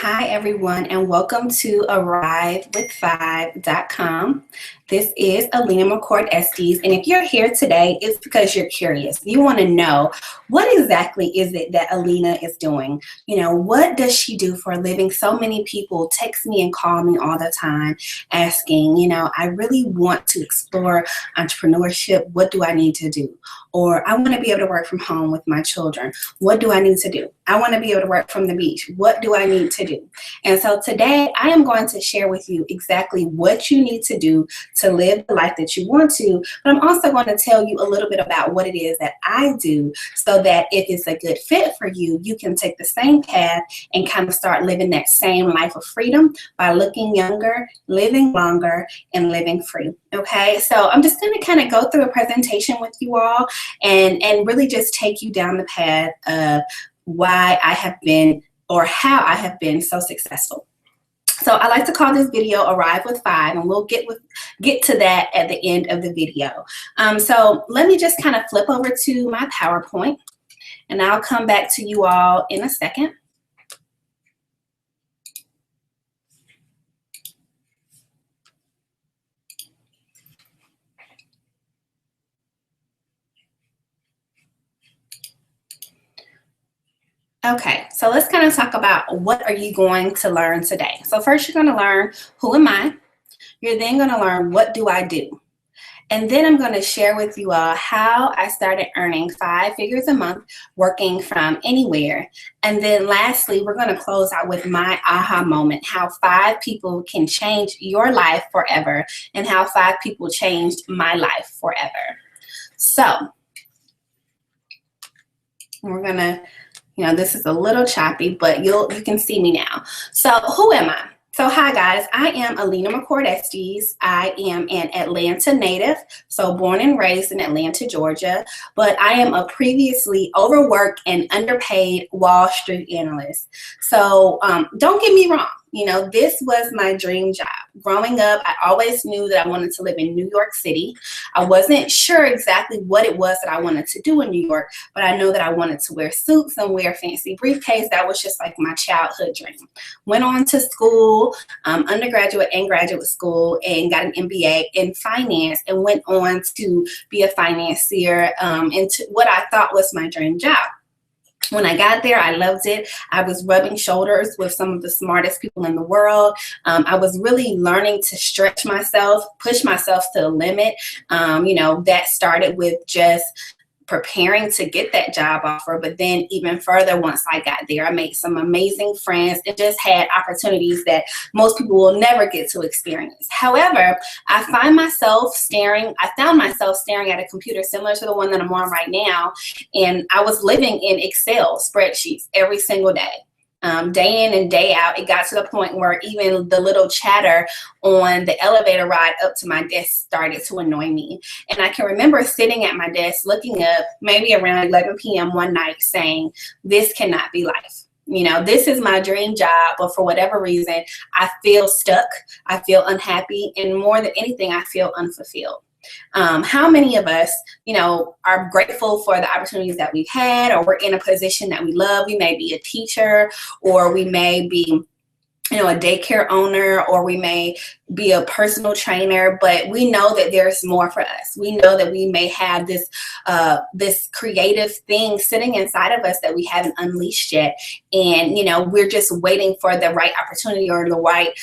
Hi, everyone, and welcome to ArriveWith5.com. This is Alina McCord Estes, and if you're here today, it's because you're curious. You want to know what exactly is it that Alina is doing? You know, what does she do for a living? So many people text me and call me all the time asking, you know, I really want to explore entrepreneurship. What do I need to do? Or I want to be able to work from home with my children. What do I need to do? I want to be able to work from the beach. What do I need to do? And so today I am going to share with you exactly what you need to do to live the life that you want to, but I'm also going to tell you a little bit about what it is that I do so that if it's a good fit for you, you can take the same path and kind of start living that same life of freedom by looking younger, living longer, and living free. Okay, so I'm just going to kind of go through a presentation with you all and really just take you down the path of why I have been or how I have been so successful. So I like to call this video Arrive with 5, and we'll get to that at the end of the video. So let me just kind of flip over to my PowerPoint, and I'll come back to you all in a second. Okay, so let's kind of talk about what are you going to learn today. So first you're going to learn who am I? You're then going to learn what do I do? And then I'm going to share with you all how I started earning 5 figures a month working from anywhere. And then lastly, we're going to close out with my aha moment, how 5 people can change your life forever and how 5 people changed my life forever. So we're going to, you know, this is a little choppy, but you can see me now. So who am I? So hi guys, I am Alina McCord Estes. I am an Atlanta native, so born and raised in Atlanta, Georgia, but I am a previously overworked and underpaid Wall Street analyst. So don't get me wrong, you know, this was my dream job. Growing up, I always knew that I wanted to live in New York City. I wasn't sure exactly what it was that I wanted to do in New York, but I know that I wanted to wear suits and wear fancy briefcase. That was just like my childhood dream. Went on to school, undergraduate and graduate school, and got an MBA in finance and went on to be a financier into what I thought was my dream job. When I got there, I loved it. I was rubbing shoulders with some of the smartest people in the world. I was really learning to stretch myself, push myself to the limit. You know, that started with just preparing to get that job offer, but then even further once I got there, I made some amazing friends and just had opportunities that most people will never get to experience. However, I found myself staring at a computer similar to the one that I'm on right now, and I was living in Excel spreadsheets every single day. Day in and day out. It got to the point where even the little chatter on the elevator ride up to my desk started to annoy me. And I can remember sitting at my desk looking up maybe around 11 p.m. one night saying, this cannot be life. You know, this is my dream job, but for whatever reason, I feel stuck, I feel unhappy, and more than anything, I feel unfulfilled. How many of us, you know, are grateful for the opportunities that we've had, or we're in a position that we love? We may be a teacher, or we may be, you know, a daycare owner, or we may be a personal trainer, but we know that there's more for us. We know that we may have this this creative thing sitting inside of us that we haven't unleashed yet, and you know, we're just waiting for the right opportunity or the right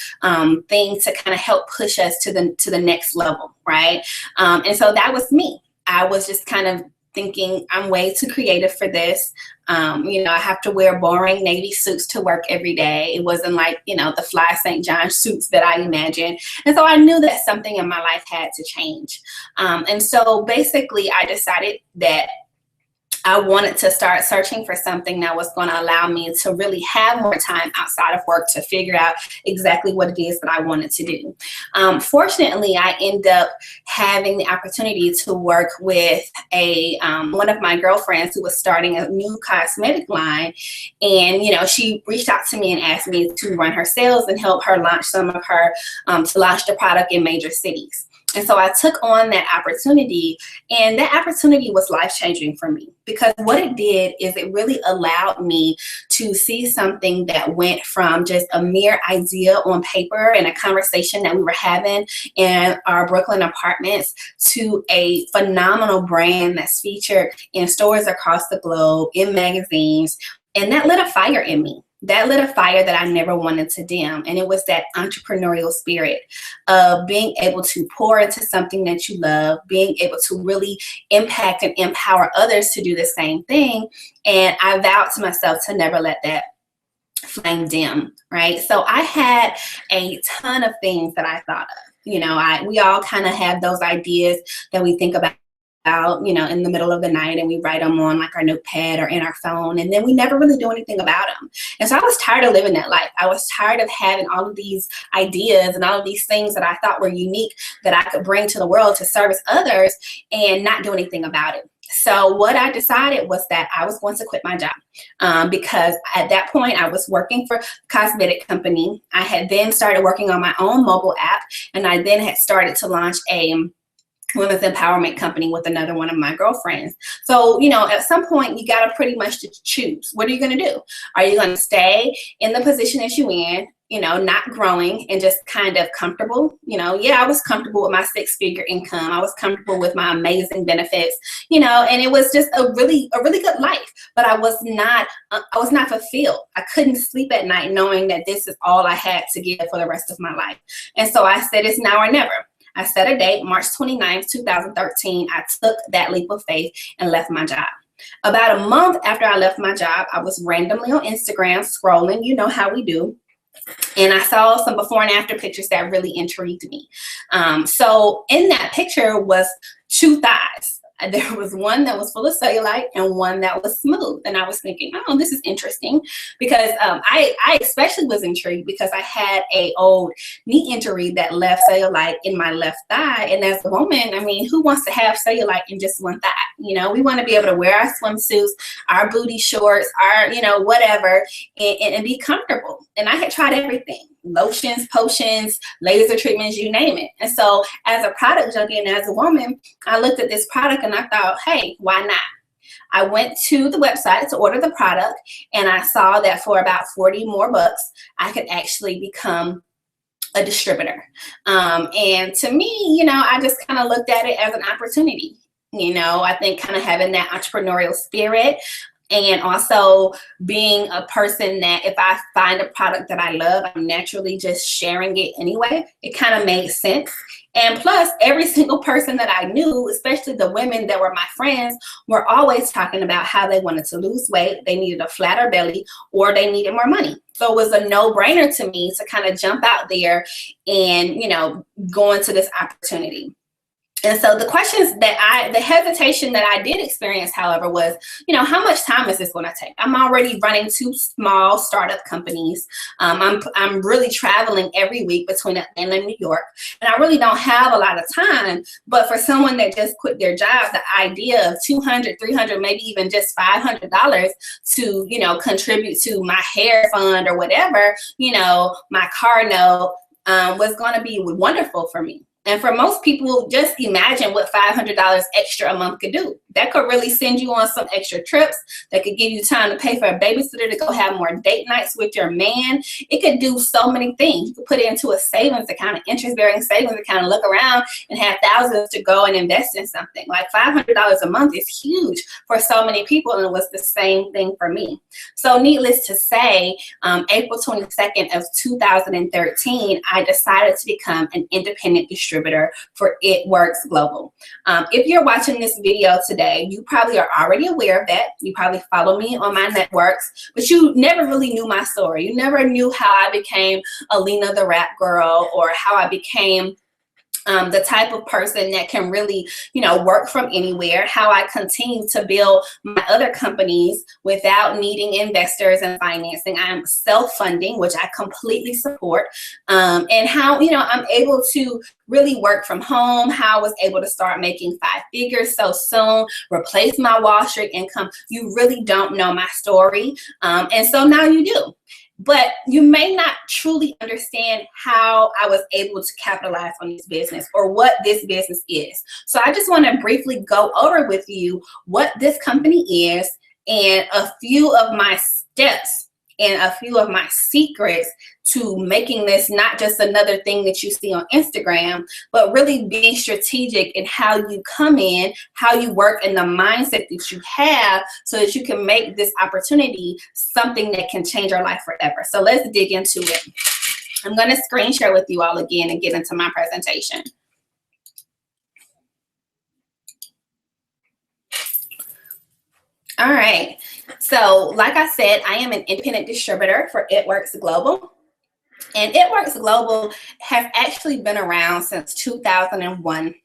thing to kind of help push us to the next level, right? And so that was me. I was just kind of thinking, I'm way too creative for this. You know, I have to wear boring navy suits to work every day. It wasn't like, you know, the fly St. John suits that I imagined. And so I knew that something in my life had to change. And so basically I decided that I wanted to start searching for something that was going to allow me to really have more time outside of work to figure out exactly what it is that I wanted to do. Fortunately, I ended up having the opportunity to work with one of my girlfriends who was starting a new cosmetic line. And, you know, she reached out to me and asked me to run her sales and help her launch some of her, to launch the product in major cities. And so I took on that opportunity, and that opportunity was life-changing for me, because what it did is it really allowed me to see something that went from just a mere idea on paper and a conversation that we were having in our Brooklyn apartments to a phenomenal brand that's featured in stores across the globe, in magazines, and that lit a fire in me. That lit a fire that I never wanted to dim. And it was that entrepreneurial spirit of being able to pour into something that you love, being able to really impact and empower others to do the same thing. And I vowed to myself to never let that flame dim, right? So I had a ton of things that I thought of. You know, we all kind of have those ideas that we think about, you know, in the middle of the night, and we write them on like our notepad or in our phone, and then we never really do anything about them. And so I was tired of living that life. I was tired of having all of these ideas and all of these things that I thought were unique that I could bring to the world to service others and not do anything about it. So what I decided was that I was going to quit my job, because at that point I was working for a cosmetic company. I had then started working on my own mobile app, and I then had started to launch a women's empowerment company with another one of my girlfriends. So, you know, at some point you got to pretty much choose. What are you going to do? Are you going to stay in the position that you're in, you know, not growing and just kind of comfortable? You know, yeah, I was comfortable with my 6-figure income. I was comfortable with my amazing benefits, you know, and it was just a really good life. But I was not fulfilled. I couldn't sleep at night knowing that this is all I had to give for the rest of my life. And so I said, it's now or never. I set a date, March 29th, 2013. I took that leap of faith and left my job. About a month after I left my job, I was randomly on Instagram scrolling, you know how we do, and I saw some before and after pictures that really intrigued me. So in that picture was 2 thighs. There was one that was full of cellulite and one that was smooth. And I was thinking, oh, this is interesting, because I especially was intrigued because I had a old knee injury that left cellulite in my left thigh. And as a woman, I mean, who wants to have cellulite in just one thigh? You know, we want to be able to wear our swimsuits, our booty shorts, our, you know, whatever, and be comfortable. And I had tried everything. Lotions, potions, laser treatments, you name it. And so as a product junkie and as a woman, I looked at this product and I thought, hey, why not? I went to the website to order the product, and I saw that for about 40 more bucks, I could actually become a distributor. And to me, you know, I just kind of looked at it as an opportunity. You know, I think kind of having that entrepreneurial spirit, and also being a person that if I find a product that I love, I'm naturally just sharing it anyway. It kind of made sense. And plus, every single person that I knew, especially the women that were my friends, were always talking about how they wanted to lose weight, they needed a flatter belly, or they needed more money. So it was a no-brainer to me to kind of jump out there and, you know, go into this opportunity. And so the questions that the hesitation that I did experience, however, was, you know, how much time is this going to take? I'm already running 2 small startup companies. I'm really traveling every week between Atlanta and New York, and I really don't have a lot of time. But for someone that just quit their job, the idea of $200, $300, maybe even just $500 to, you know, contribute to my hair fund or whatever, you know, my car note, was going to be wonderful for me. And for most people, just imagine what $500 extra a month could do. That could really send you on some extra trips. That could give you time to pay for a babysitter to go have more date nights with your man. It could do so many things. You could put it into a savings account, an interest-bearing savings account, and look around and have thousands to go and invest in something. Like $500 a month is huge for so many people, and it was the same thing for me. So needless to say, April 22nd of 2013, I decided to become an independent distributor for It Works Global. If you're watching this video today, you probably are already aware of that. You probably follow me on my networks, but you never really knew my story. You never knew how I became Alina the Rap Girl, or how I became the type of person that can really, you know, work from anywhere, how I continue to build my other companies without needing investors and financing. I'm self-funding, which I completely support, and how, you know, I'm able to really work from home, how I was able to start making 5 figures so soon, replace my Wall Street income. You really don't know my story, and so now you do. but you may not truly understand how I was able to capitalize on this business or what this business is. So I just want to briefly go over with you what this company is and a few of my steps and a few of my secrets to making this not just another thing that you see on Instagram, but really being strategic in how you come in, how you work, and the mindset that you have so that you can make this opportunity something that can change your life forever. So let's dig into it. I'm going to screen share with you all again and get into my presentation. All right. So like I said, I am an independent distributor for It Works Global. And It Works Global has actually been around since 2001.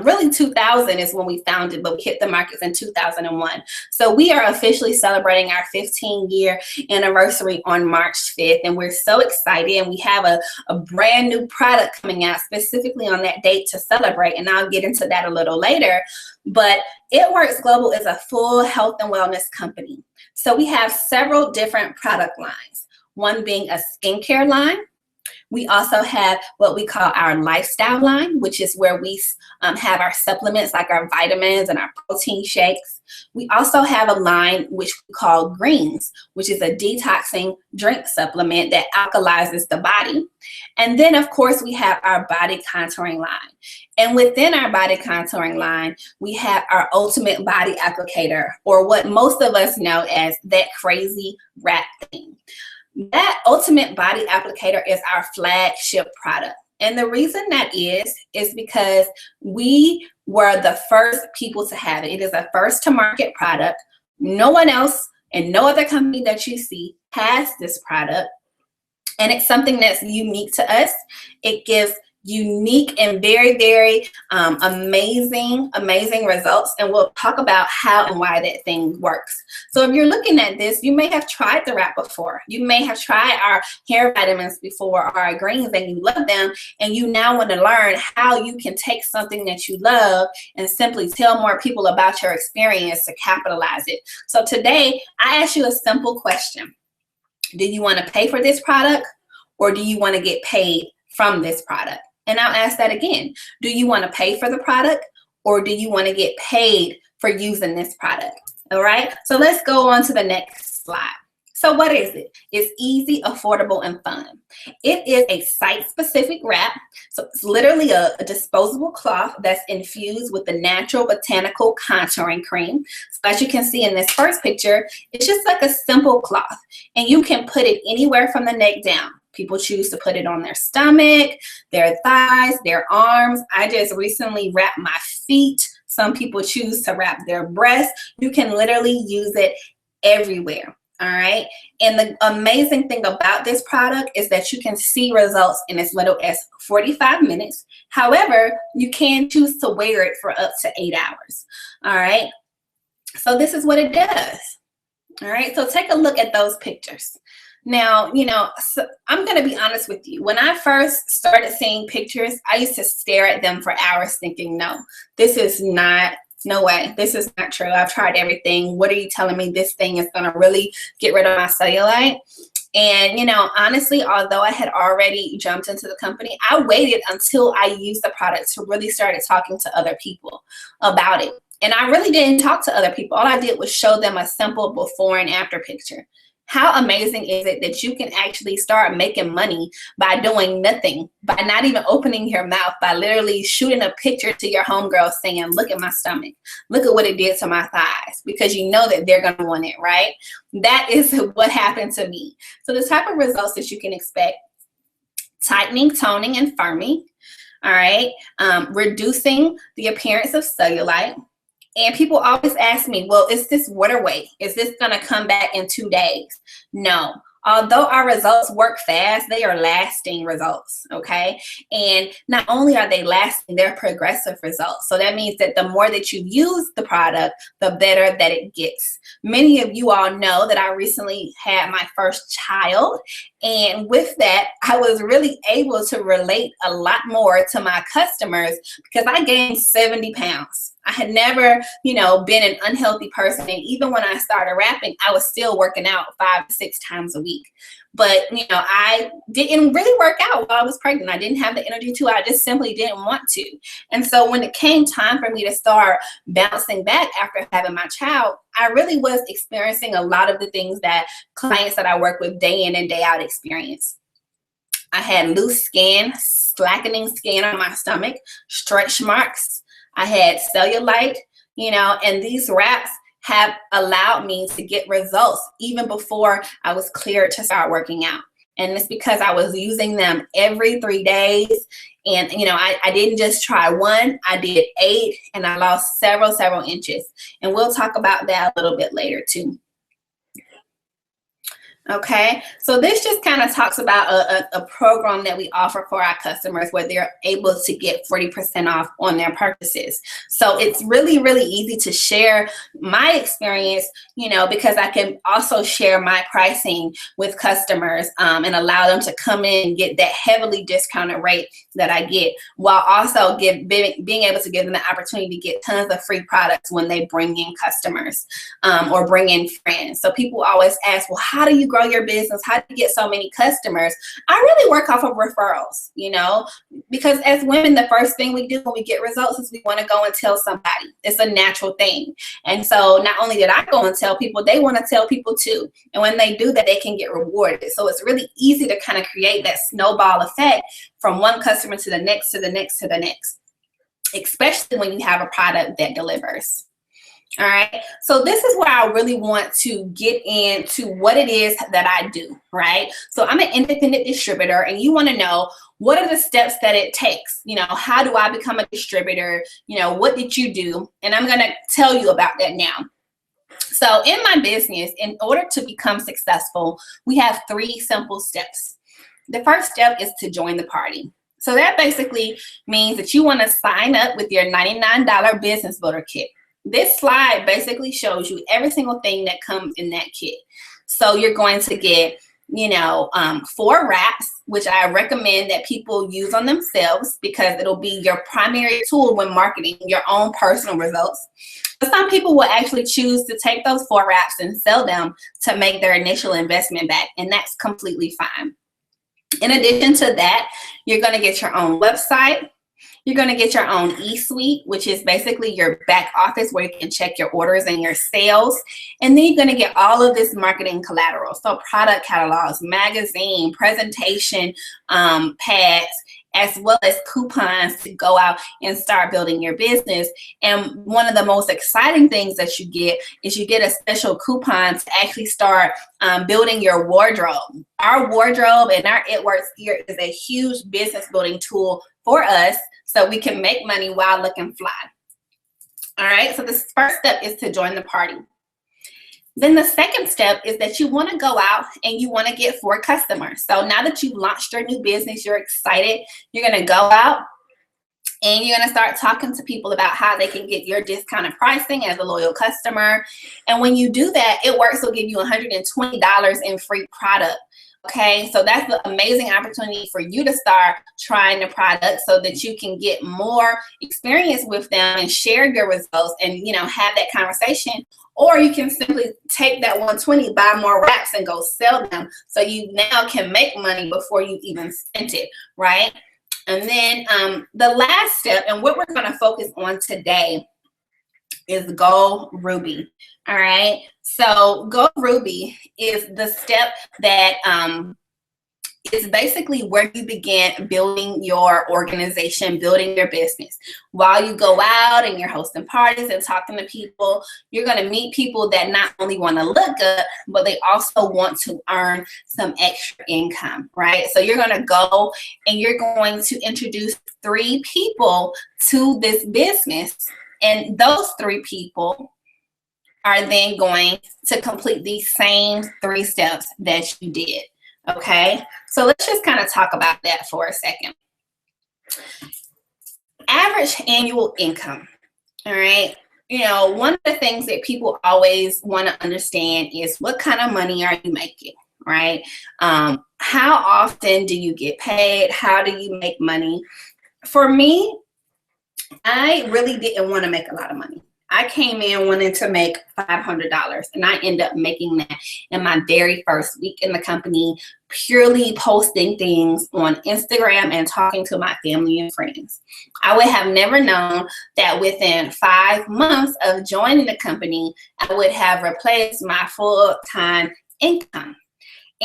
Really 2000 is when we founded, but we hit the markets in 2001. So we are officially celebrating our 15-year anniversary on March 5th, and we're so excited. And we have a brand new product coming out specifically on that date to celebrate, and I'll get into that a little later. But It Works Global is a full health and wellness company. So we have several different product lines, one being a skincare line. We also have what we call our lifestyle line, which is where we have our supplements like our vitamins and our protein shakes. We also have a line which we call greens, which is a detoxing drink supplement that alkalizes the body. And then, of course, we have our body contouring line. And within our body contouring line, we have our ultimate body applicator, or what most of us know as that crazy wrap thing. That ultimate body applicator is our flagship product. And the reason that is because we were the first people to have it. It is a first to market product. No one else and no other company that you see has this product. And it's something that's unique to us. It gives unique and very, very amazing results. And we'll talk about how and why that thing works. So if you're looking at this, you may have tried the wrap before. You may have tried our hair vitamins before, or our greens, and you love them. And you now want to learn how you can take something that you love and simply tell more people about your experience to capitalize it. So today, I ask you a simple question. Do you want to pay for this product, or do you want to get paid from this product? And I'll ask that again. Do you want to pay for the product, or do you want to get paid for using this product? All right, so let's go on to the next slide. So what is it? It's easy, affordable, and fun. It is a site-specific wrap. So it's literally a disposable cloth that's infused with the natural botanical contouring cream. So as you can see in this first picture, it's just like a simple cloth, and you can put it anywhere from the neck down. People choose to put it on their stomach, their thighs, their arms. I just recently wrapped my feet. Some people choose to wrap their breasts. You can literally use it everywhere. All right. And the amazing thing about this product is that you can see results in as little as 45 minutes. However, you can choose to wear it for up to 8 hours. All right. So this is what it does. All right. So take a look at those pictures. Now, so I'm going to be honest with you. When I first started seeing pictures, I used to stare at them for hours thinking, no, this is not, no way. This is not true. I've tried everything. What are you telling me? This thing is going to really get rid of my cellulite? And, honestly, although I had already jumped into the company, I waited until I used the product to really start talking to other people about it. And I really didn't talk to other people. All I did was show them a simple before and after picture. How amazing is it that you can actually start making money by doing nothing, by not even opening your mouth, by literally shooting a picture to your homegirl saying, look at my stomach, look at what it did to my thighs, because you know that they're going to want it, right? That is what happened to me. So the type of results that you can expect: tightening, toning, and firming, all right, reducing the appearance of cellulite. And people always ask me, well, is this water weight? Is this going to come back in 2 days? No. Although our results work fast, they are lasting results, okay? And not only are they lasting, they're progressive results. So that means that the more that you use the product, the better that it gets. Many of you all know that I recently had my first child. And with that, I was really able to relate a lot more to my customers because I gained 70 pounds. I had never, been an unhealthy person. And even when I started rapping, I was still working out 5 to 6 times a week. week. But, you know, I didn't really work out while I was pregnant. I didn't have the energy to. I just simply didn't want to. And so when it came time for me to start bouncing back after having my child, I really was experiencing a lot of the things that clients that I work with day in and day out experience. I had loose skin, slackening skin on my stomach, stretch marks. I had cellulite, you know, and these wraps have allowed me to get results even before I was cleared to start working out. And it's because I was using them every 3 days. And, you know, I didn't just try one, I did 8, and I lost several inches. And we'll talk about that a little bit later too. Okay, so this just kind of talks about a program that we offer for our customers where they're able to get 40% off on their purchases. So it's really easy to share my experience, you know, because I can also share my pricing with customers and allow them to come in and get that heavily discounted rate that I get, while also being able to give them the opportunity to get tons of free products when they bring in customers or bring in friends. So people always ask, well, how do you grow your business? How do you get so many customers? I really work off of referrals, you know, because as women, the first thing we do when we get results is we want to go and tell somebody. It's a natural thing. And so not only did I go and tell people, they want to tell people too. And when they do that, they can get rewarded. So it's really easy to kind of create that snowball effect from one customer to the next, to the next, to the next, especially when you have a product that delivers. All right, so this is where I really want to get into what it is that I do, right? So I'm an independent distributor, and you want to know, what are the steps that it takes? You know, how do I become a distributor? You know, what did you do? And I'm going to tell you about that now. So in my business, in order to become successful, we have 3 simple steps. The first step is to join the party. So that basically means that you want to sign up with your $99 business builder kit. This slide basically shows you every single thing that comes in that kit. So you're going to get, you know, 4 wraps, which I recommend that people use on themselves because it'll be your primary tool when marketing your own personal results. But some people will actually choose to take those 4 wraps and sell them to make their initial investment back, and that's completely fine. In addition to that, you're going to get your own website. You're going to get your own e-suite, which is basically your back office where you can check your orders and your sales. And then you're going to get all of this marketing collateral. So product catalogs, magazine, presentation pads, as well as coupons to go out and start building your business. And one of the most exciting things that you get is you get a special coupon to actually start building your wardrobe. Our wardrobe and our It Works here is a huge business building tool for us, so we can make money while looking fly. All right, so the first step is to join the party. Then the second step is that you want to go out and you want to get 4 customers. So now that you've launched your new business, you're excited, you're going to go out and you're going to start talking to people about how they can get your discounted pricing as a loyal customer. And when you do that, It Works will give you $120 in free product. Okay, so that's an amazing opportunity for you to start trying the product so that you can get more experience with them and share your results and, you know, have that conversation. Or you can simply take that 120, buy more wraps and go sell them. So you now can make money before you even spent it, right? And then the last step, and what we're going to focus on today, is Go Ruby. All right, so Go Ruby is the step that is basically where you begin building your organization, building your business. While you go out and you're hosting parties and talking to people, you're going to meet people that not only want to look good, but they also want to earn some extra income, right? So you're going to go and you're going to introduce 3 people to this business, and those 3 people are then going to complete these same 3 steps that you did. Okay, so let's just kind of talk about that for a second. Average annual income. All right, you know, one of the things that people always want to understand is, what kind of money are you making, right? How often do you get paid? How do you make money? For me, I really didn't want to make a lot of money. I came in wanting to make $500, and I ended up making that in my very first week in the company, purely posting things on Instagram and talking to my family and friends. I would have never known that within 5 months of joining the company, I would have replaced my full-time income.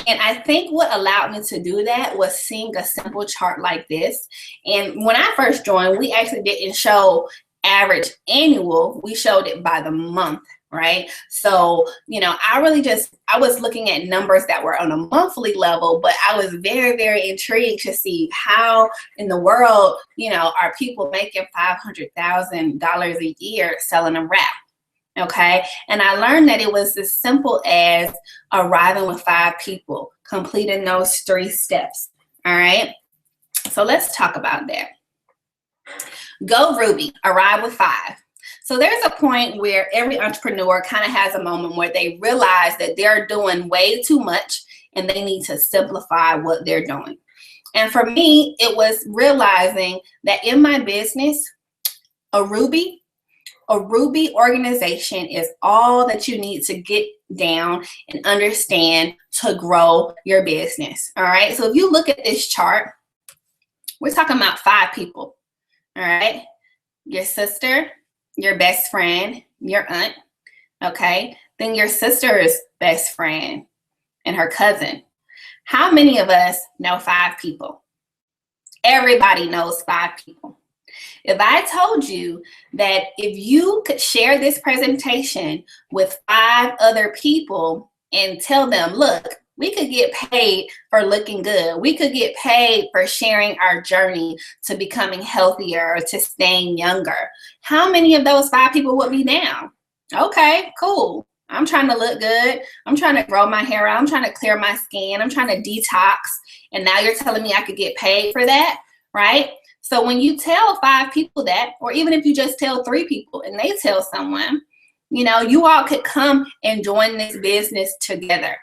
And I think what allowed me to do that was seeing a simple chart like this. And when I first joined, we actually didn't show average annual, we showed it by the month, right? So, I was looking at numbers that were on a monthly level, but I was very, very intrigued to see how in the world, are people making $500,000 a year selling a wrap. Okay, and I learned that it was as simple as arriving with 5 people, completing those 3 steps. All right, so let's talk about that. Go Ruby, arrive with 5. So there's a point where every entrepreneur kind of has a moment where they realize that they're doing way too much and they need to simplify what they're doing. And for me, it was realizing that in my business, a Ruby organization is all that you need to get down and understand to grow your business. All right. So if you look at this chart, we're talking about 5 people. All right. Your sister, your best friend, your aunt. Okay. Then your sister's best friend and her cousin. How many of us know 5 people? Everybody knows 5 people. If I told you that if you could share this presentation with 5 other people and tell them, look, we could get paid for looking good. We could get paid for sharing our journey to becoming healthier or to staying younger. How many of those 5 people would be down? Okay, cool. I'm trying to look good. I'm trying to grow my hair out. I'm trying to clear my skin. I'm trying to detox. And now you're telling me I could get paid for that, right? So when you tell 5 people that, or even if you just tell 3 people and they tell someone, you all could come and join this business together.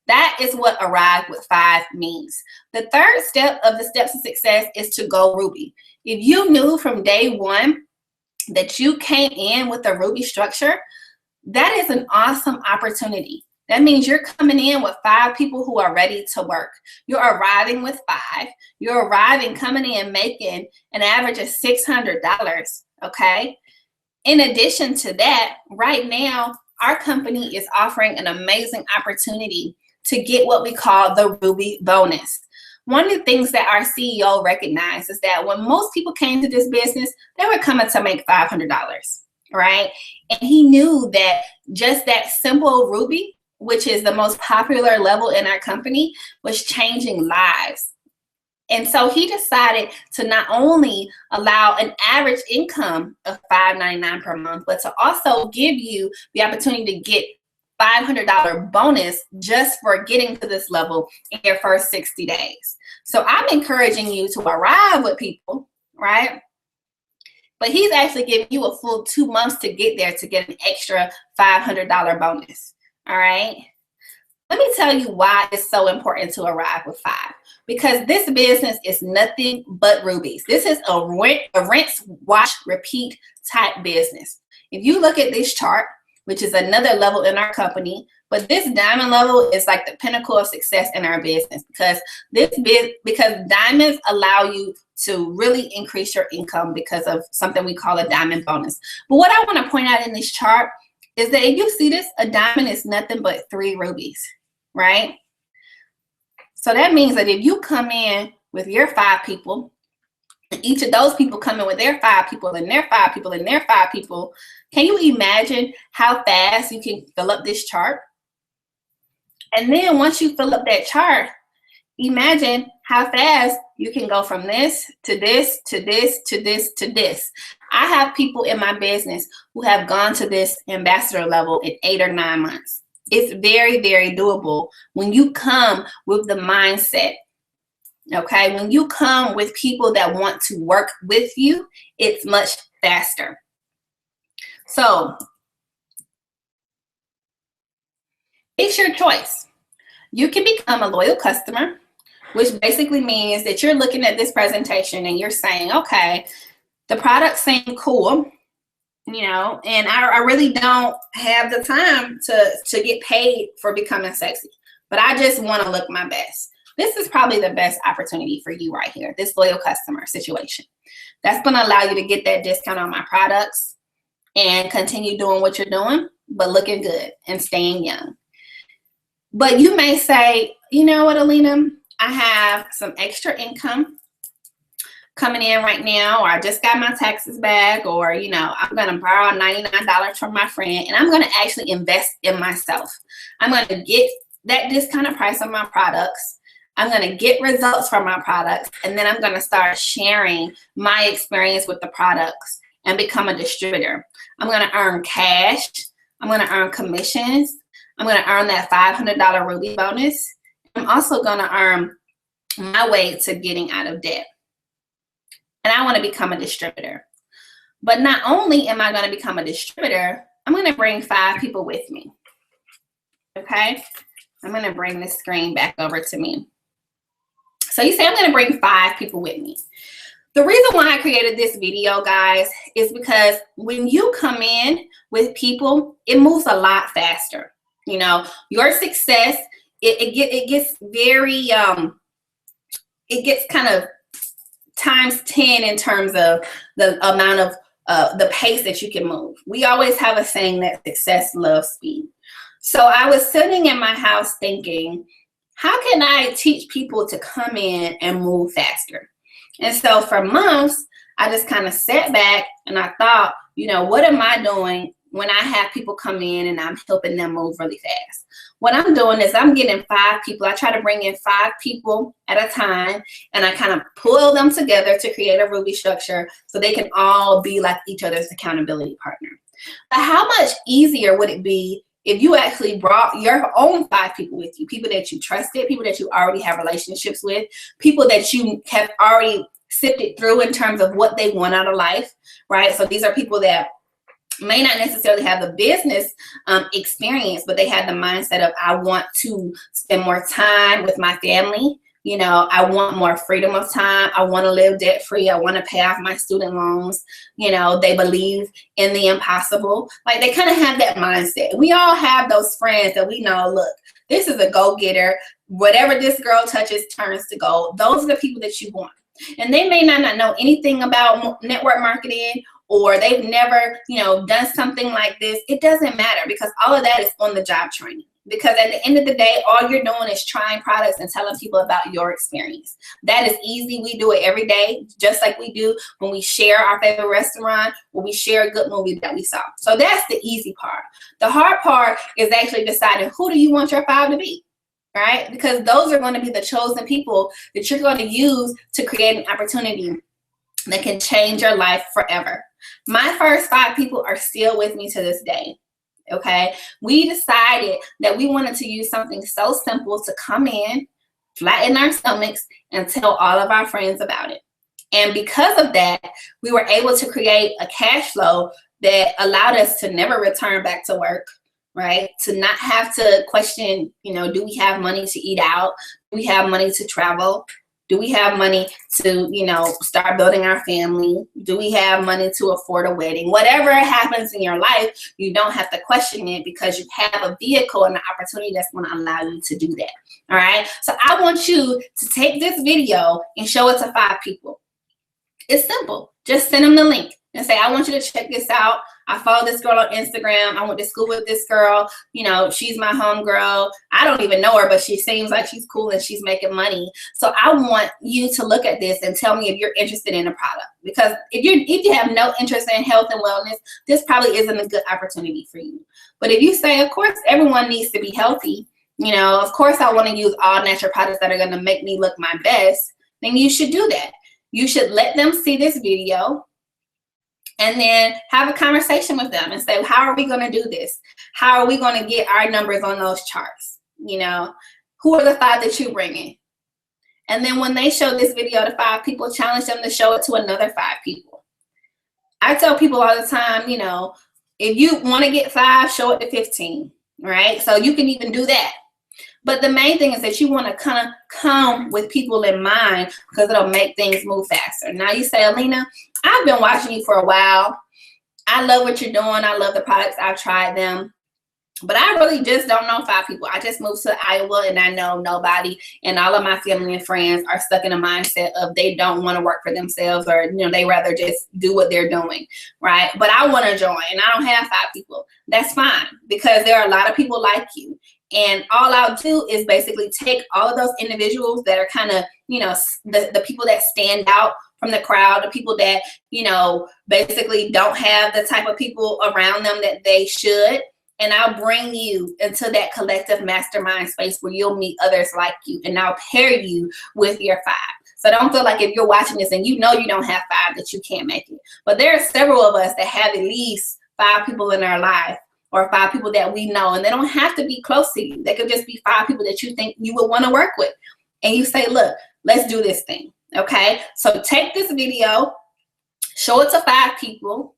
That is what arrive with 5 means. The third step of the steps of success is to go Ruby. If you knew from day one that you came in with a Ruby structure, that is an awesome opportunity. That means you're coming in with 5 people who are ready to work. You're arriving with 5. You're arriving, coming in, making an average of $600, okay? In addition to that, right now, our company is offering an amazing opportunity to get what we call the Ruby bonus. One of the things that our CEO recognized is that when most people came to this business, they were coming to make $500, right? And he knew that just that simple Ruby, which is the most popular level in our company, was changing lives. And so he decided to not only allow an average income of $5.99 per month, but to also give you the opportunity to get $500 bonus just for getting to this level in your first 60 days. So I'm encouraging you to arrive with people, right? But he's actually giving you a full 2 months to get there to get an extra $500 bonus. All right. Let me tell you why it's so important to arrive with 5. Because this business is nothing but rubies. This is a rinse, wash, repeat type business. If you look at this chart, which is another level in our company, but this diamond level is like the pinnacle of success in our business because diamonds allow you to really increase your income because of something we call a diamond bonus. But what I want to point out in this chart is that if you see this, a diamond is nothing but 3 rubies, right? So that means that if you come in with your 5 people, and each of those people come in with their 5 people and their 5 people and their 5 people, can you imagine how fast you can fill up this chart? And then once you fill up that chart, imagine how fast you can go from this to this to this to this to this. I have people in my business who have gone to this ambassador level in 8 or 9 months. It's very, very doable when you come with the mindset. Okay, when you come with people that want to work with you, it's much faster. So it's your choice. You can become a loyal customer, which basically means that you're looking at this presentation and you're saying, okay, the products seem cool, you know, and I really don't have the time to get paid for becoming sexy, but I just want to look my best. This is probably the best opportunity for you right here, this loyal customer situation. That's going to allow you to get that discount on my products and continue doing what you're doing, but looking good and staying young. But you may say, you know what, Alina, I have some extra income coming in right now, or I just got my taxes back, or, you know, I'm going to borrow $99 from my friend, and I'm going to actually invest in myself. I'm going to get that discounted price on my products. I'm going to get results from my products, and then I'm going to start sharing my experience with the products and become a distributor. I'm going to earn cash. I'm going to earn commissions. I'm going to earn that $500 Ruby bonus. I'm also going to earn my way to getting out of debt. And I want to become a distributor. But not only am I going to become a distributor, I'm going to bring 5 people with me. Okay? I'm going to bring this screen back over to me. So you say I'm going to bring 5 people with me. The reason why I created this video, guys, is because when you come in with people, it moves a lot faster. You know, your success, it gets very, it gets kind of times 10 in terms of the amount of the pace that you can move. We always have a saying that success loves speed. So I was sitting in my house thinking, how can I teach people to come in and move faster? And so for months, I just kind of sat back and I thought, you know, what am I doing when I have people come in and I'm helping them move really fast? What I'm doing is I'm getting 5 people. I try to bring in 5 people at a time, and I kind of pull them together to create a Ruby structure so they can all be like each other's accountability partner. But how much easier would it be if you actually brought your own 5 people with you, people that you trusted, people that you already have relationships with, people that you have already sifted through in terms of what they want out of life, right? So these are people that may not necessarily have the business experience, but they had the mindset of, I want to spend more time with my family. You know, I want more freedom of time. I want to live debt free. I want to pay off my student loans. You know, they believe in the impossible. Like, they kind of have that mindset. We all have those friends that we know, look, this is a go-getter. Whatever this girl touches turns to gold. Those are the people that you want. And they may not know anything about network marketing, or they've never, you know, done something like this. It doesn't matter, because all of that is on the job training. Because at the end of the day, all you're doing is trying products and telling people about your experience. That is easy. We do it every day, just like we do when we share our favorite restaurant, when we share a good movie that we saw. So that's the easy part. The hard part is actually deciding, who do you want your 5 to be, right? Because those are going to be the chosen people that you're going to use to create an opportunity that can change your life forever. My first 5 people are still with me to this day. Okay, we decided that we wanted to use something so simple to come in, flatten our stomachs, and tell all of our friends about it. And because of that, we were able to create a cash flow that allowed us to never return back to work, right? To not have to question, you know, do we have money to eat out? Do we have money to travel? Do we have money to, you know, start building our family? Do we have money to afford a wedding? Whatever happens in your life, you don't have to question it, because you have a vehicle and an opportunity that's going to allow you to do that. All right. So I want you to take this video and show it to 5 people. It's simple. Just send them the link and say, I want you to check this out. I follow this girl on Instagram. I went to school with this girl. You know, she's my homegirl. I don't even know her, but she seems like she's cool and she's making money. So I want you to look at this and tell me if you're interested in a product. Because if you have no interest in health and wellness, this probably isn't a good opportunity for you. But if you say, of course, everyone needs to be healthy, you know, of course I want to use all natural products that are going to make me look my best, then you should do that. You should let them see this video and then have a conversation with them and say, how are we going to do this? How are we going to get our numbers on those charts? You know, who are the 5 that you bring in? And then when they show this video to 5 people, challenge them to show it to another 5 people. I tell people all the time, you know, if you want to get 5, show it to 15, right? So you can even do that. But the main thing is that you want to kind of come with people in mind, because it'll make things move faster. Now you say, Alina, I've been watching you for a while, I love what you're doing. I love the products. I've tried them. But I really just don't know 5 people. I just moved to Iowa and I know nobody, and all of my family and friends are stuck in a mindset of they don't want to work for themselves, or they rather just do what they're doing, right? But I want to join and I don't have 5 people. That's fine, because there are a lot of people like you. And all I'll do is basically take all of those individuals that are kind of, the people that stand out from the crowd, the people that, basically don't have the type of people around them that they should. And I'll bring you into that collective mastermind space where you'll meet others like you, and I'll pair you with your 5. So don't feel like if you're watching this and you don't have 5 that you can't make it. But there are several of us that have at least 5 people in our life, or 5 people that we know, and they don't have to be close to you. They could just be 5 people that you think you would want to work with. And you say, look, let's do this thing, okay? So take this video, show it to 5 people,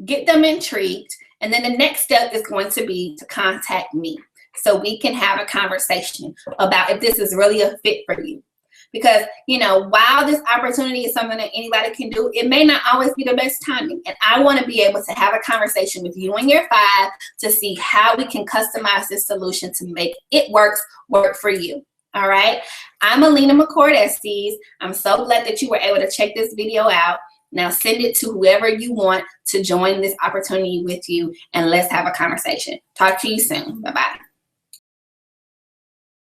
get them intrigued, and then the next step is going to be to contact me so we can have a conversation about if this is really a fit for you. Because, while this opportunity is something that anybody can do, it may not always be the best timing. And I want to be able to have a conversation with you and your 5 to see how we can customize this solution to make it work for you. All right. I'm Alina McCord Estes. I'm so glad that you were able to check this video out. Now send it to whoever you want to join this opportunity with you, and let's have a conversation. Talk to you soon. Bye-bye.